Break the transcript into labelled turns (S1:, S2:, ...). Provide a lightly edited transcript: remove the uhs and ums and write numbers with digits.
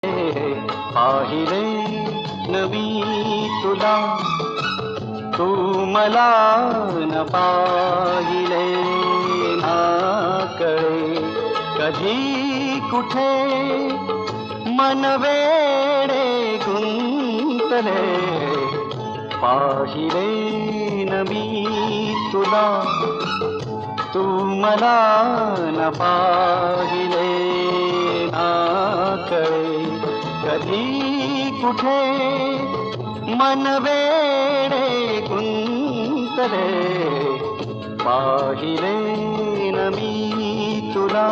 S1: पाहिले न मी तुला, तू मला न पाहिले ना कळे कधी कुठे मन वेडे गुंतले. पाहिले न मी तुला, तू मला न पाहिले ना कळे कधी कुठे मन वेडे गुंतले. पाहिले न मी तुला.